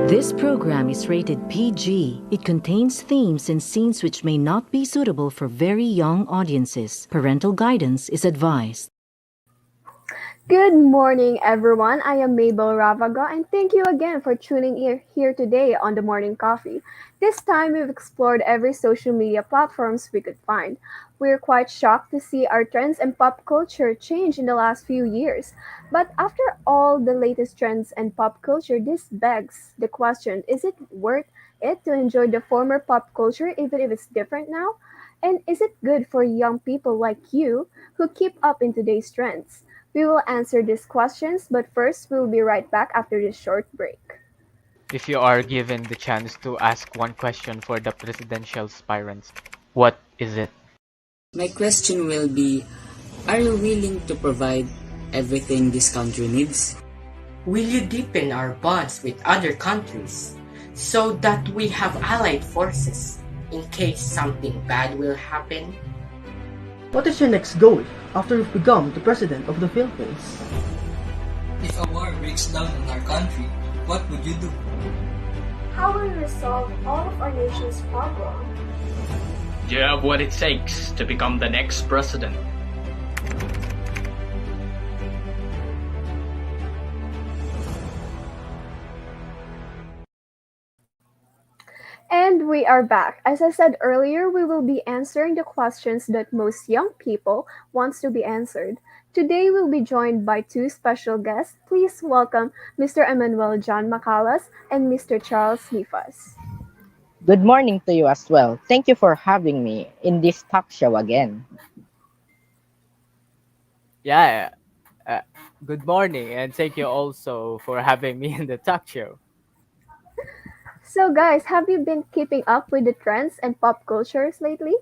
This program is rated PG. It contains themes and scenes which may not be suitable for very young audiences. Parental guidance is advised. Good morning, everyone. I am Mabel Ravaga, and thank you again for tuning in here today on the Morning Coffee. This time, we've explored every social media platforms we could find. We're quite shocked to see our trends and pop culture change in the last few years. But after all the latest trends and pop culture, this begs the question: is it worth it to enjoy the former pop culture even if it's different now? And is it good for young people like you who keep up in today's trends? We will answer these questions, but first we'll be right back after this short break. If you are given the chance to ask one question for the presidential aspirants, what is it? My question will be, are you willing to provide everything this country needs? Will you deepen our bonds with other countries so that we have allied forces in case something bad will happen? What is your next goal after you've become the President of the Philippines? If a war breaks down in our country, what would you do? How will we resolve all of our nation's problems? Do you have what it takes to become the next president? And we are back. As I said earlier, we will be answering the questions that most young people wants to be answered. Today we'll be joined by two special guests. Please welcome Mr. Emmanuel John Macalas and Mr. Charles Nifas. Good morning to you as well. Thank you for having me in this talk show again. Yeah, uh, good morning, and thank you also for having me in the talk show. So guys, have you been keeping up with the trends and pop cultures lately?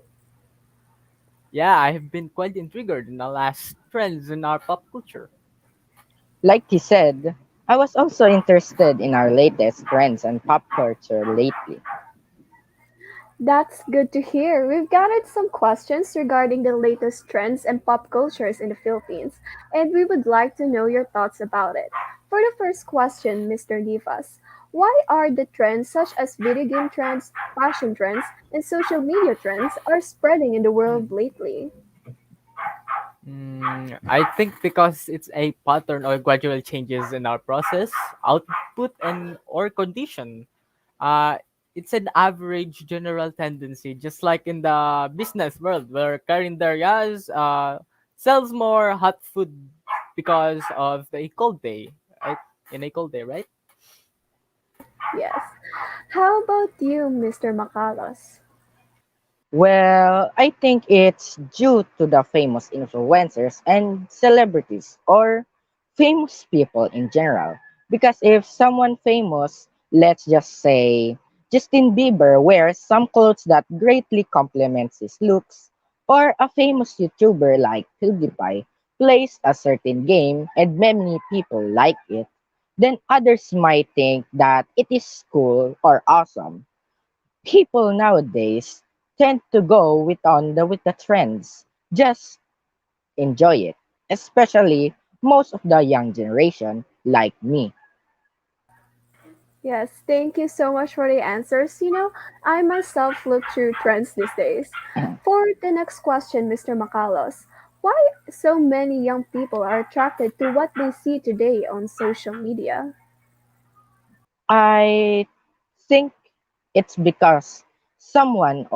Yeah, I have been quite intrigued in the last trends in our pop culture. Like he said, I was also interested in our latest trends and pop culture lately. That's good to hear. We've gathered some questions regarding the latest trends and pop cultures in the Philippines, and we would like to know your thoughts about it. For the first question, Mr. Nivas, why are the trends such as video game trends, fashion trends, and social media trends are spreading in the world lately? I think because it's a pattern or gradual changes in our process, output, and or condition. Uh, it's an average general tendency, just like in the business world, where Carinderias sells more hot food because of the cold day, right? In a cold day, right? Yes. How about you, Mr. Macalos? Well, I think it's due to the famous influencers and celebrities or famous people in general. Because if someone famous, let's just say Justin Bieber wears some clothes that greatly complements his looks, or a famous YouTuber like PewDiePie plays a certain game and many people like it, then others might think that it is cool or awesome. People nowadays tend to go with the trends. Just enjoy it. Especially most of the young generation like me. Yes, thank you so much for the answers. I myself look through trends these days. For the next question, Mr. Macalos, why so many young people are attracted to what they see today on social media? I think it's because someone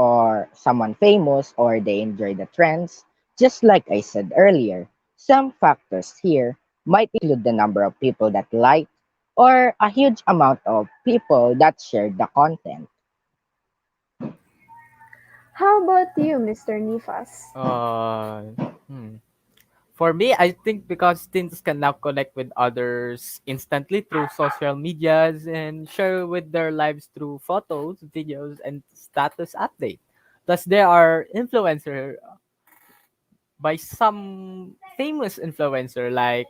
famous or they enjoy the trends. Just like I said earlier, some factors here might include the number of people that like or a huge amount of people that share the content. How about you, Mr. Nifas? Uh, hmm. For me, I think because teens can now connect with others instantly through social medias and share with their lives through photos, videos, and status update. Thus, there are influencer by some famous influencer like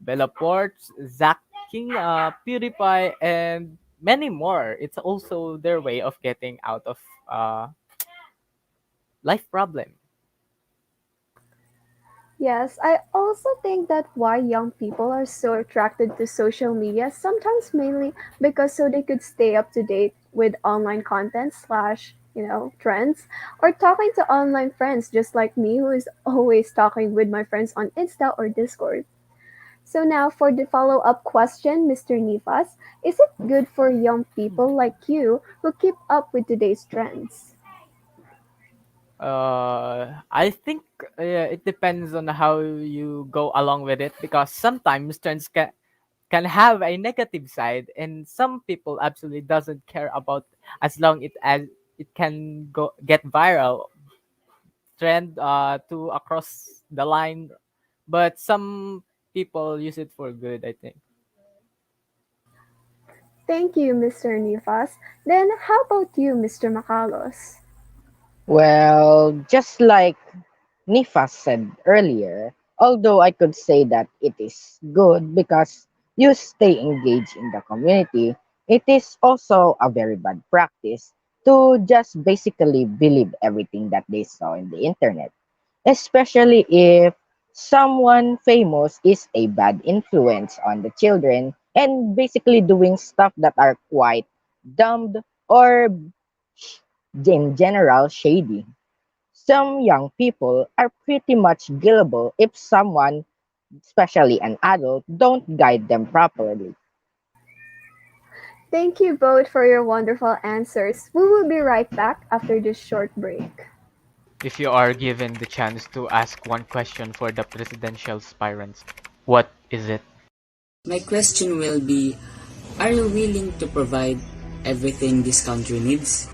Bella Ports, Zach King, PewDiePie, and many more. It's also their way of getting out of uh, life problem. Yes, I also think that why young people are so attracted to social media, sometimes mainly because so they could stay up to date with online content slash, trends, or talking to online friends just like me who is always talking with my friends on Insta or Discord. So now for the follow-up question, Mr. Nifas, is it good for young people like you who keep up with today's trends? I think it depends on how you go along with it because sometimes trends can have a negative side, and some people absolutely doesn't care about as long as it can go get viral trend to across the line, but some people use it for good, I think. Thank you, Mr. Nifas. Then how about you, Mr. Macalos? Well, just like Nifas said earlier, although I could say that it is good because you stay engaged in the community, it is also a very bad practice to just basically believe everything that they saw in the internet, especially if someone famous is a bad influence on the children and basically doing stuff that are quite dumb or in general shady. Some young people are pretty much gullible if someone, especially an adult, don't guide them properly. Thank you both for your wonderful answers. We will be right back after this short break. If you are given the chance to ask one question for the presidential aspirants, what is it? My question will be, are you willing to provide everything this country needs?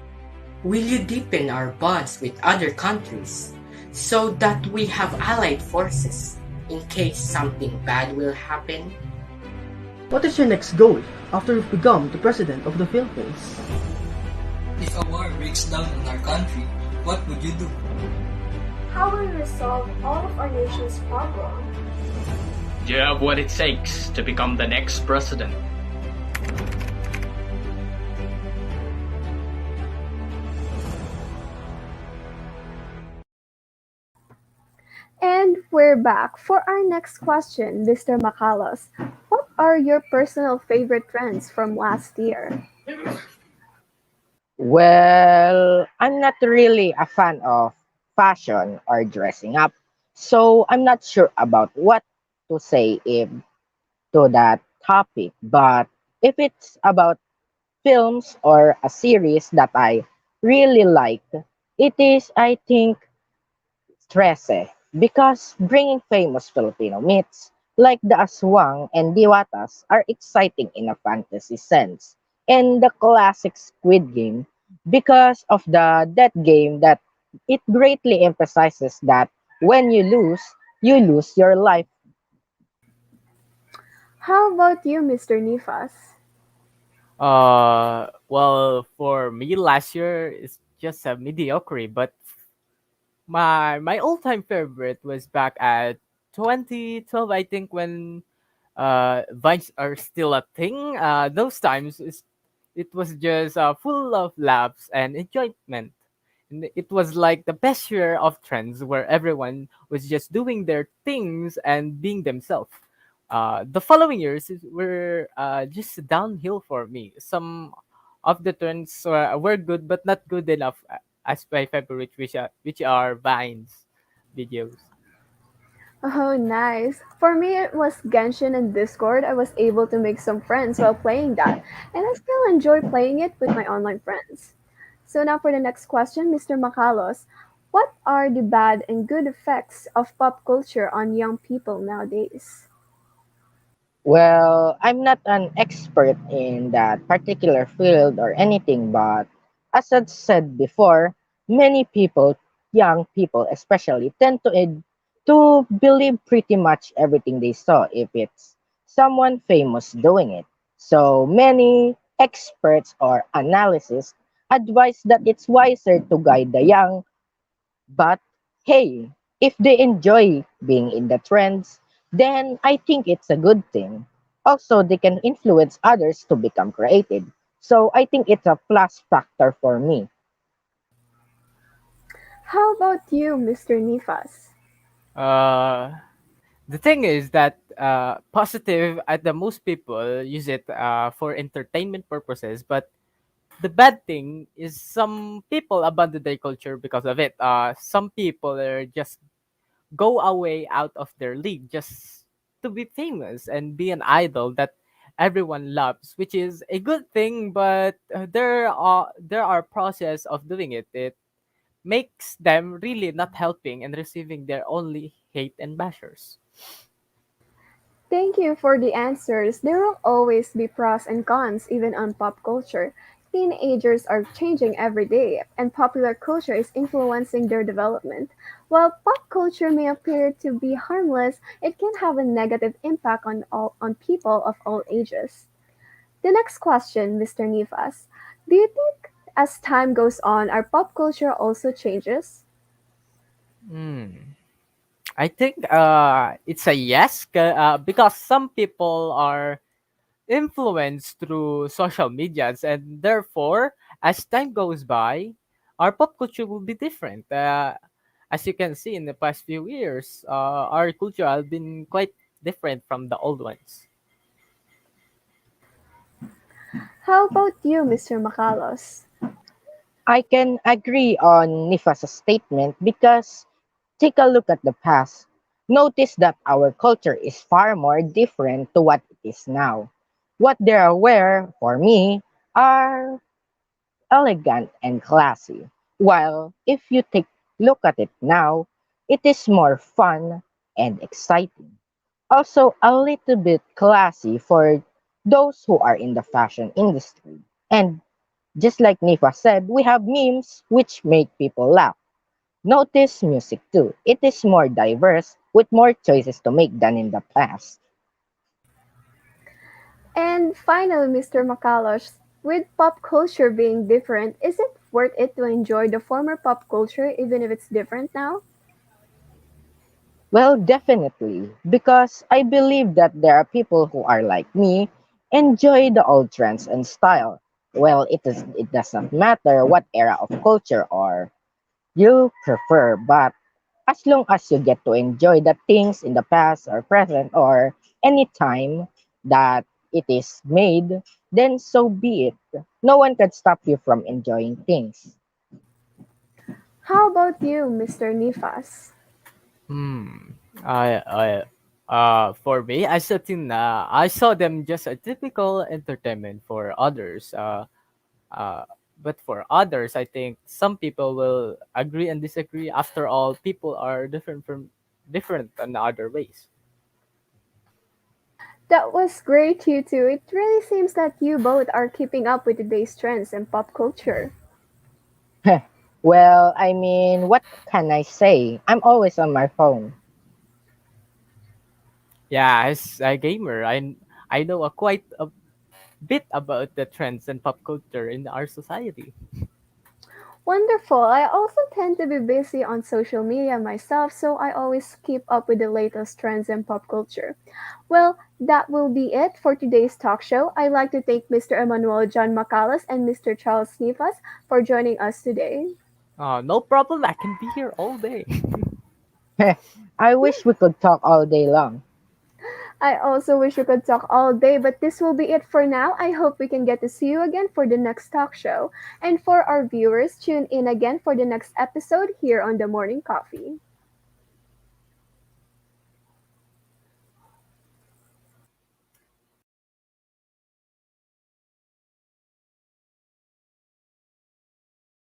Will you deepen our bonds with other countries so that we have allied forces in case something bad will happen? What is your next goal after you've become the President of the Philippines? If a war breaks down in our country, what would you do? How will we resolve all of our nation's problems? Do you have what it takes to become the next president? And we're back for our next question, Mr. Macalos. What are your personal favorite trends from last year? Well, I'm not really a fan of fashion or dressing up, so I'm not sure about what to say if to that topic. But if it's about films or a series that I really like, it is, I think, Trece, because bringing famous Filipino myths like the aswang and diwatas are exciting in a fantasy sense. And the classic Squid Game, because of that game that it greatly emphasizes that when you lose your life. How about you, Mr. Nifas? Well, for me, last year is just a mediocre, but my all-time favorite was back at 2012, I think, when vines are still a thing. Those times it was just full of laughs and enjoyment. And it was like the best year of trends where everyone was just doing their things and being themselves. The following years were just downhill for me. Some of the trends were good, but not good enough as my favorite, which are Vines videos. Oh, nice. For me, it was Genshin and Discord. I was able to make some friends while playing that, and I still enjoy playing it with my online friends. So, now for the next question, Mr. Macalos. What are the bad and good effects of pop culture on young people nowadays? Well, I'm not an expert in that particular field or anything, but as I said before, many people, young people especially, tend to believe pretty much everything they saw if it's someone famous doing it. So many experts or analysts advise that it's wiser to guide the young, but hey, if they enjoy being in the trends, then I think it's a good thing. Also, they can influence others to become creative. So I think it's a plus factor for me. How about you, Mr. Nifas? Uh, the thing is that positive at the most people use it for entertainment purposes, but the bad thing is some people abandon their culture because of it. Some people are just go away out of their league just to be famous and be an idol that everyone loves, which is a good thing. But there are process of doing it. It makes them really not helping and receiving their only hate and bashers. Thank you for the answers. There will always be pros and cons, even on pop culture. Teenagers are changing every day, and popular culture is influencing their development. While pop culture may appear to be harmless, it can have a negative impact on people of all ages. The next question, Mr. Nivas. Do you think as time goes on, our pop culture also changes? Hmm. I think it's a yes, because some people are influenced through social medias, and therefore, as time goes by, our pop culture will be different. As you can see in the past few years, our culture has been quite different from the old ones. How about you, Mr. Macalos? I can agree on Nifa's statement because take a look at the past. Notice that our culture is far more different to what it is now. What they are aware, for me, are elegant and classy. While if you take look at it now, it is more fun and exciting. Also a little bit classy for those who are in the fashion industry. And just like Nifa said, we have memes which make people laugh. Notice music too. It is more diverse with more choices to make than in the past. And finally, Mr. Macalos, with pop culture being different, is it worth it to enjoy the former pop culture even if it's different now? Well, definitely, because I believe that there are people who are like me, enjoy the old trends and style. Well, it does not matter what era of culture or you prefer, but as long as you get to enjoy the things in the past or present or any time that it is made, then so be it. No one can stop you from enjoying things. How about you, Mr. Nifas? Hmm. For me, I saw them just a typical entertainment for others. Uh, but for others, I think some people will agree and disagree. After all, people are different in other ways. That was great, you two. It really seems that you both are keeping up with today's trends in pop culture. Well, I mean, what can I say? I'm always on my phone. Yeah, as a gamer, I know quite a bit about the trends and pop culture in our society. Wonderful. I also tend to be busy on social media myself, so I always keep up with the latest trends in pop culture. Well, that will be it for today's talk show. I'd like to thank Mr. Emmanuel John Macalas and Mr. Charles Nivas for joining us today. No problem. I can be here all day. I wish we could talk all day long. I also wish we could talk all day, but this will be it for now. I hope we can get to see you again for the next talk show. And for our viewers, tune in again for the next episode here on The Morning Coffee.